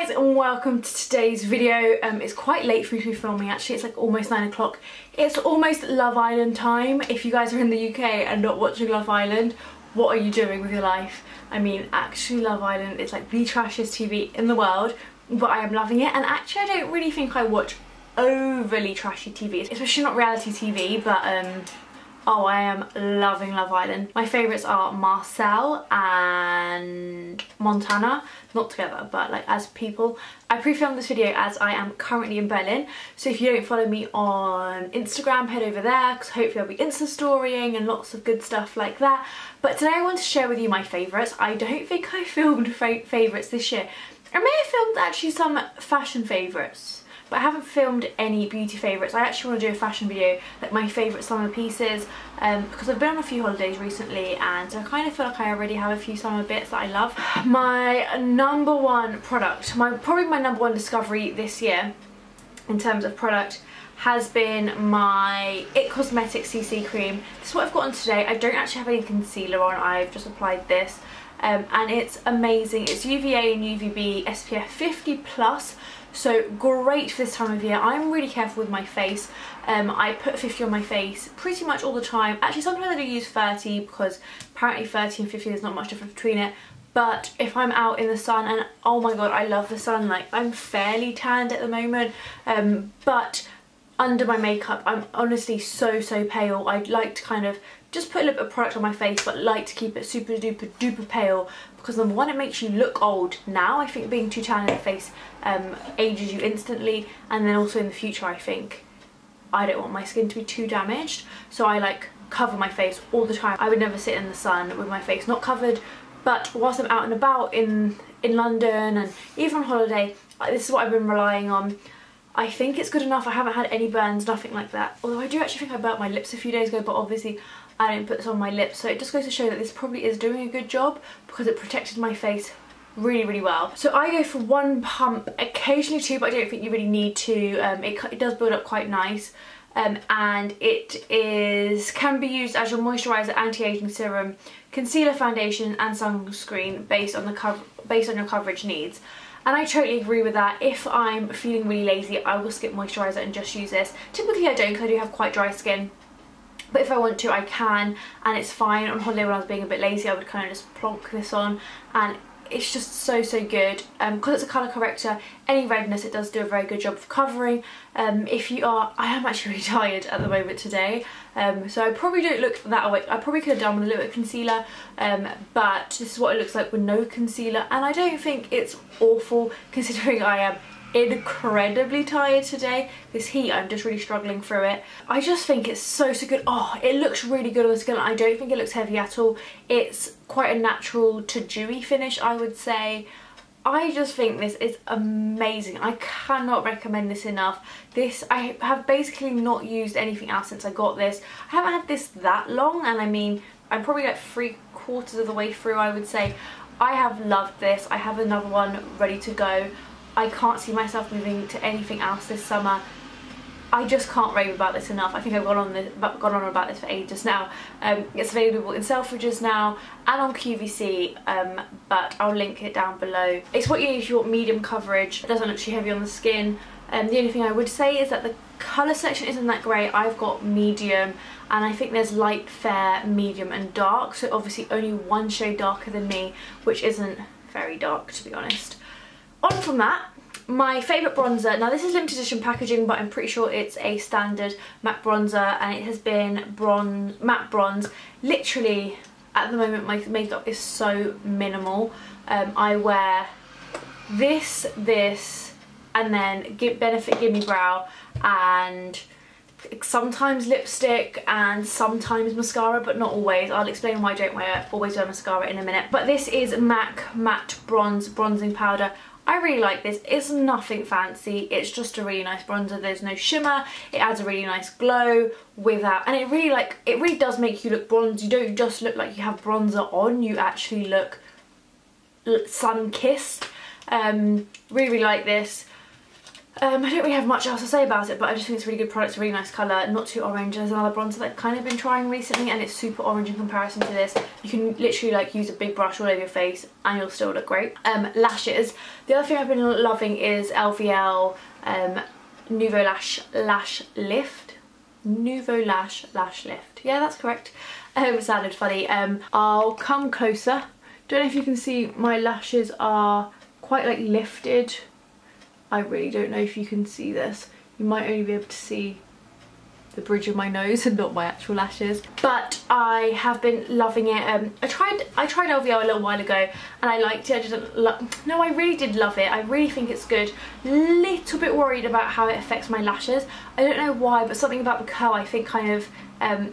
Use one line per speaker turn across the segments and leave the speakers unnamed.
Hi guys and welcome to today's video. It's quite late for me to be filming actually, it's like almost 9 o'clock. It's almost Love Island time. If you guys are in the UK and not watching Love Island, what are you doing with your life? I mean, actually Love Island is like the trashiest TV in the world, but I am loving it. And actually I don't really think I watch overly trashy TV, especially not reality TV, but oh, I am loving Love Island. My favourites are Marcel and Montana, not together but like as people. I pre-filmed this video as I am currently in Berlin, so if you don't follow me on Instagram, head over there because hopefully I'll be Insta storying and lots of good stuff like that. But today I want to share with you my favourites. I don't think I filmed favourites this year. I may have filmed actually some fashion favourites, but I haven't filmed any beauty favourites. I actually want to do a fashion video, like my favourite summer pieces, because I've been on a few holidays recently and so I kind of feel like I already have a few summer bits that I love. My number one product, probably my number one discovery this year in terms of product, has been my IT Cosmetics CC cream. This is what I've got on today. I don't actually have any concealer on, I've just applied this. And it's amazing. It's UVA and UVB SPF 50 plus. So great for this time of year. I'm really careful with my face. I put 50 on my face pretty much all the time. Actually sometimes I do use 30 because apparently 30 and 50 there's not much difference between it. But if I'm out in the sun, and oh my god I love the sun, like I'm fairly tanned at the moment, but under my makeup I'm honestly so pale. I'd like to kind of just put a little bit of product on my face but like to keep it super duper pale, because number one, it makes you look old now. I think being too tan in the face ages you instantly, and then also in the future I think I don't want my skin to be too damaged, so I like cover my face all the time. I would never sit in the sun with my face not covered, but whilst I'm out and about in London and even on holiday, this is what I've been relying on. I think it's good enough. I haven't had any burns, nothing like that, although I do actually think I burnt my lips a few days ago, but obviously I didn't put this on my lips, so it just goes to show that this probably is doing a good job because it protected my face really well. So I go for one pump, occasionally two, but I don't think you really need to. It does build up quite nice, and it can be used as your moisturiser, anti-aging serum, concealer, foundation and sunscreen based on your coverage needs. And I totally agree with that. If I'm feeling really lazy, I will skip moisturiser and just use this. Typically I don't because I do have quite dry skin, but if I want to I can, and it's fine. On holiday when I was being a bit lazy I would kind of just plonk this on, and it's just so good. Because it's a colour corrector, any redness it does do a very good job of covering. I am actually really tired at the moment today, so I probably don't look that awake. I probably could have done with a little bit of concealer, but this is what it looks like with no concealer, and I don't think it's awful considering I am incredibly tired today. This heat, I'm just really struggling through it. I just think it's so good. Oh, it looks really good on the skin. I don't think it looks heavy at all. It's quite a natural to dewy finish, I would say. I just think this is amazing. I cannot recommend this enough. I have basically not used anything else since I got this. I haven't had this that long, and I mean I'm probably like 3/4 of the way through, I would say. I have loved this. I have another one ready to go. I can't see myself moving to anything else this summer. I just can't rave about this enough. I think I've gone on about this for ages now. It's available in Selfridges now and on QVC, but I'll link it down below. It's what you need if you want medium coverage. It doesn't look too heavy on the skin. The only thing I would say is that the colour selection isn't that great. I've got medium, and I think there's light, fair, medium and dark, so obviously only one shade darker than me, which isn't very dark to be honest. On from that, my favourite bronzer. Now this is limited edition packaging, but I'm pretty sure it's a standard MAC bronzer, and it has been matte bronze. Literally at the moment my makeup is so minimal. I wear this, and then Benefit Gimme Brow, and sometimes lipstick and sometimes mascara, but not always. I'll explain why I don't always wear mascara in a minute. But this is MAC Matte Bronzing Powder. I really like this. It's nothing fancy, it's just a really nice bronzer. There's no shimmer, it adds a really nice glow without, and it really does make you look bronze. You don't just look like you have bronzer on, you actually look sun-kissed. Really like this. I don't really have much else to say about it, but I just think it's a really good product. It's a really nice colour, not too orange. There's another bronzer that I've kind of been trying recently and it's super orange in comparison to this. You can literally like use a big brush all over your face and you'll still look great. Lashes. The other thing I've been loving is LVL Nouveau Lash Lift. Nouveau Lash Lift. Yeah, that's correct. It sounded funny. I'll come closer. Don't know if you can see, my lashes are quite like lifted. I really don't know if you can see this. You might only be able to see the bridge of my nose and not my actual lashes. But I have been loving it. I tried LVL a little while ago and I liked it. I didn't no, I really did love it. I really think it's good. Little bit worried about how it affects my lashes. I don't know why, but something about the curl I think kind of,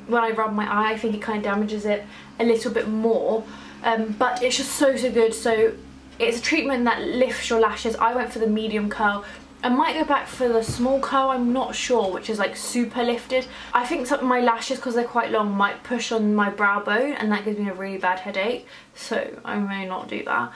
when I rub my eye, I think it kind of damages it a little bit more. But it's just so good. So it's a treatment that lifts your lashes. I went for the medium curl. I might go back for the small curl, I'm not sure, which is like super lifted. I think some of my lashes, because they're quite long, might push on my brow bone and that gives me a really bad headache. So I may not do that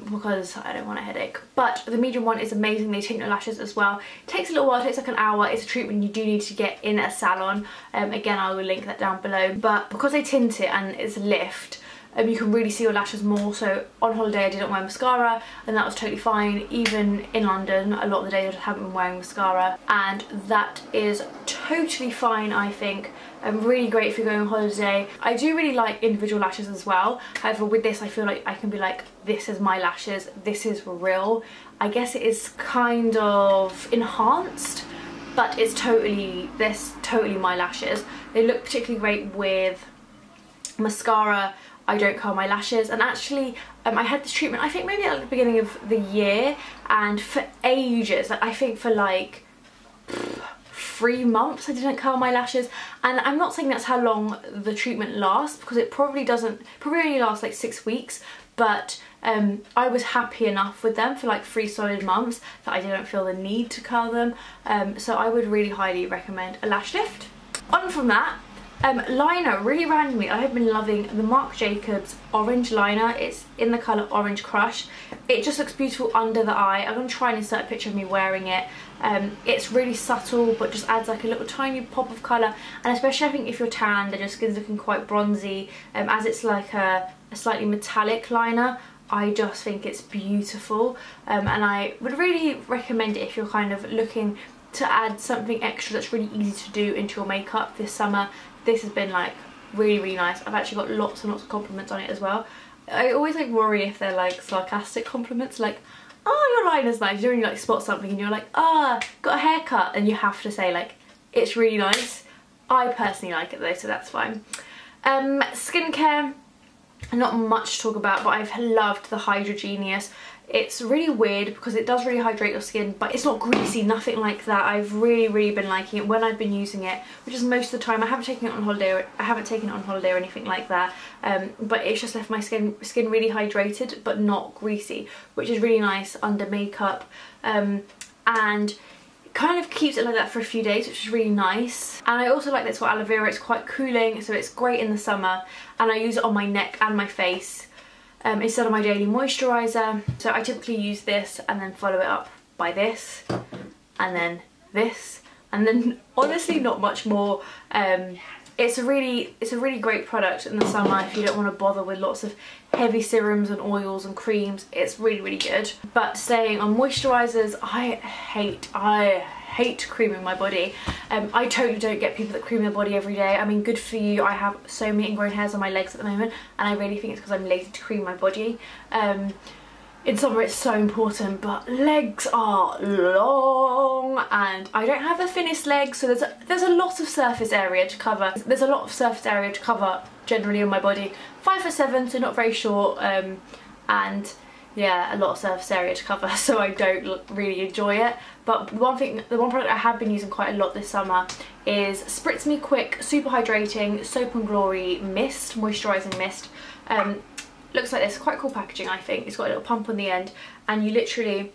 because I don't want a headache. But the medium one is amazing. They tint your lashes as well. It takes a little while, it takes like an hour. It's a treatment you do need to get in a salon. Again, I will link that down below. But because they tint it and it's a lift, you can really see your lashes more. So on holiday I didn't wear mascara and that was totally fine. Even in London, a lot of the days I just haven't been wearing mascara and that is totally fine, I think. Really great if you're going on holiday. I do really like individual lashes as well. However, with this I feel like I can be like, this is my lashes, this is real. I guess it is kind of enhanced, but it's totally my lashes. They look particularly great with mascara. I don't curl my lashes, and actually I had this treatment I think maybe at the beginning of the year, and for ages, like I think for like 3 months I didn't curl my lashes. And I'm not saying that's how long the treatment lasts, because it probably only lasts like 6 weeks, but I was happy enough with them for like 3 solid months that I didn't feel the need to curl them. So I would really highly recommend a lash lift. On from that, liner, really randomly, I have been loving the Marc Jacobs orange liner. It's in the colour Orange Crush. It just looks beautiful under the eye. I'm going to try and insert a picture of me wearing it. It's really subtle but just adds like a little tiny pop of colour, and especially I think if you're tanned and your skin's looking quite bronzy, as it's like a slightly metallic liner, I just think it's beautiful. And I would really recommend it if you're kind of looking to add something extra that's really easy to do into your makeup this summer. This has been like really nice. I've actually got lots and lots of compliments on it as well. I always like worry if they're like sarcastic compliments, like, oh, your liner's nice. You know when you like spot something and you're like, ah, got a haircut, and you have to say like, it's really nice. I personally like it though, so that's fine. Skincare, not much to talk about, but I've loved the Hydrogenius. It's really weird because it does really hydrate your skin, but it's not greasy, nothing like that. I've really been liking it when I've been using it, which is most of the time. I haven't taken it on holiday or anything like that, but it's just left my skin really hydrated but not greasy, which is really nice under makeup, and kind of keeps it like that for a few days, which is really nice. And I also like that it's got aloe vera. It's quite cooling, so it's great in the summer, and I use it on my neck and my face instead of my daily moisturiser. So I typically use this and then follow it up by this and then this, and then honestly not much more. It's a really great product in the summer if you don't want to bother with lots of heavy serums and oils and creams. It's really good. But staying on moisturisers, I hate creaming my body. I totally don't get people that cream their body every day. I mean, good for you. I have so many ingrown hairs on my legs at the moment, and I really think it's because I'm lazy to cream my body. In summer it's so important, but legs are long and I don't have the thinnest legs, so there's a lot of surface area to cover. There's a lot of surface area to cover generally on my body. 5'7", so not very short, and yeah, a lot of surface area to cover, so I don't really enjoy it. But the one product I have been using quite a lot this summer is Spritz Me Quick Super Hydrating Soap and Glory Mist, Moisturising Mist. Looks like this, quite cool packaging I think. It's got a little pump on the end and you literally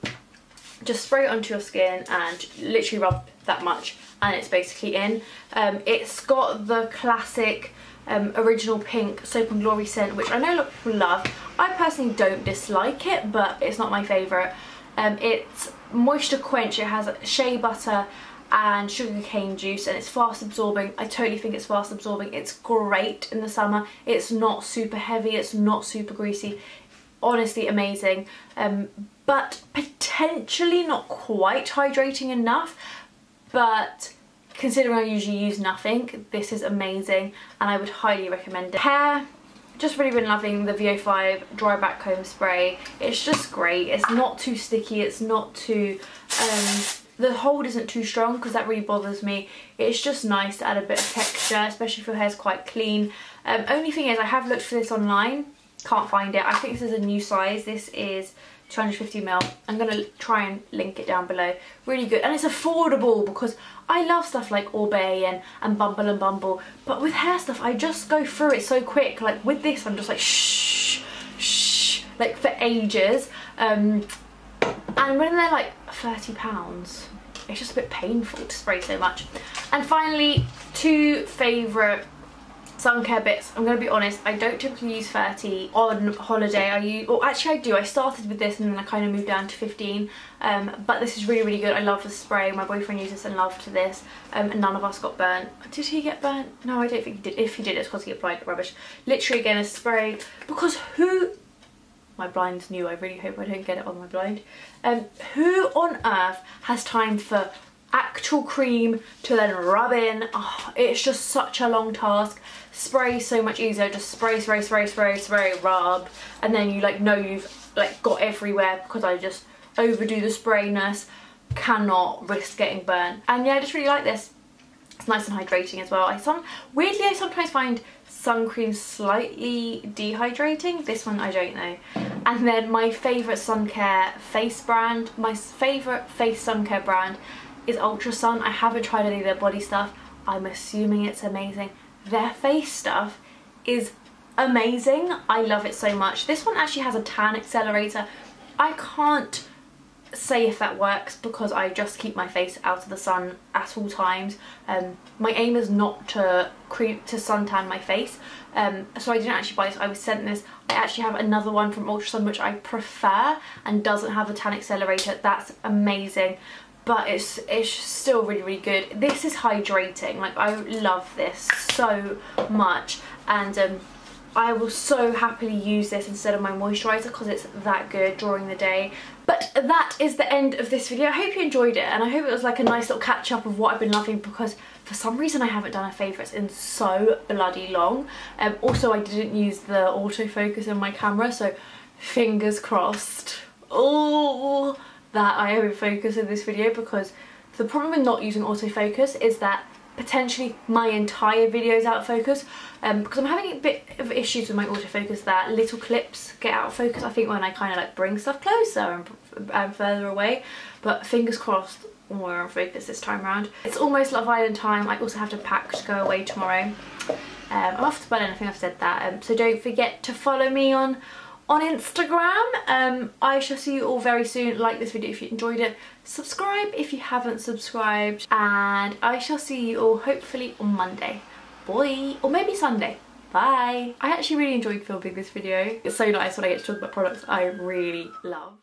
just spray it onto your skin and literally rub that much and it's basically in. It's got the classic original pink Soap and Glory scent, which I know a lot of people love. I personally don't dislike it, but it's not my favourite. It's moisture quench, it has shea butter and sugar cane juice, and it's fast absorbing. I totally think it's fast absorbing. It's great in the summer. It's not super heavy, it's not super greasy. Honestly amazing, but potentially not quite hydrating enough, but considering I usually use nothing, this is amazing and I would highly recommend it. Hair, just really been loving the VO5 dry back comb spray. It's just great. It's not too sticky, it's not too the hold isn't too strong because that really bothers me. It's just nice to add a bit of texture, especially if your hair's quite clean. Only thing is, I have looked for this online, can't find it. I think this is a new size. This is 250ml. I'm going to try and link it down below. Really good, and it's affordable because I love stuff like Orbay and Bumble and Bumble, but with hair stuff I just go through it so quick. Like with this I'm just like shh, shh, like for ages. And when they're like £30, it's just a bit painful to spray so much. And finally, two favourite sun care bits. I'm going to be honest, I don't typically use 30 on holiday. Actually I do. I started with this and then I kind of moved down to 15. But this is really, really good. I love the spray. My boyfriend used this and loved this. And none of us got burnt. Did he get burnt? No, I don't think he did. If he did, it's because he applied rubbish. Literally, again, a spray. Because my blind's new, I really hope I don't get it on my blind. Who on earth has time for actual cream to then rub in? Oh, it's just such a long task. Spray so much easier. Just spray, spray, spray, spray, spray, rub, and then you know you've got everywhere, because I just overdo the sprayness. Cannot risk getting burnt. And yeah, I just really like this. It's nice and hydrating as well. Weirdly, I sometimes find sun cream slightly dehydrating. This one I don't know. And then my favourite sun care face brand, my favourite face sun care brand is Ultrasun. I haven't tried any of their body stuff. I'm assuming it's amazing. Their face stuff is amazing. I love it so much. This one actually has a tan accelerator. I can't say if that works because I just keep my face out of the sun at all times. My aim is not to suntan my face, so I didn't actually buy this. I was sent this. I actually have another one from Ultrasun which I prefer and doesn't have a tan accelerator. That's amazing, but it's still really, really good. This is hydrating. Like, I love this so much, and I will so happily use this instead of my moisturiser because it's that good during the day. But that is the end of this video. I hope you enjoyed it, and I hope it was like a nice little catch up of what I've been loving, because for some reason I haven't done a favourites in so bloody long. Also, I didn't use the autofocus in my camera, so fingers crossed. Oh, that I have focus in this video, because the problem with not using autofocus is that potentially my entire video is out of focus, because I'm having a bit of issues with my autofocus that little clips get out of focus. I think when I kind of like bring stuff closer and further away, but fingers crossed we're on focus this time around. It's almost Love Island time. I also have to pack to go away tomorrow. I'm off to Berlin, I think I've said that, so don't forget to follow me on Instagram. I shall see you all very soon. Like this video if you enjoyed it, subscribe if you haven't subscribed, and I shall see you all hopefully on Monday. Bye. Or maybe Sunday. Bye. I actually really enjoyed filming this video. It's so nice when I get to talk about products I really love.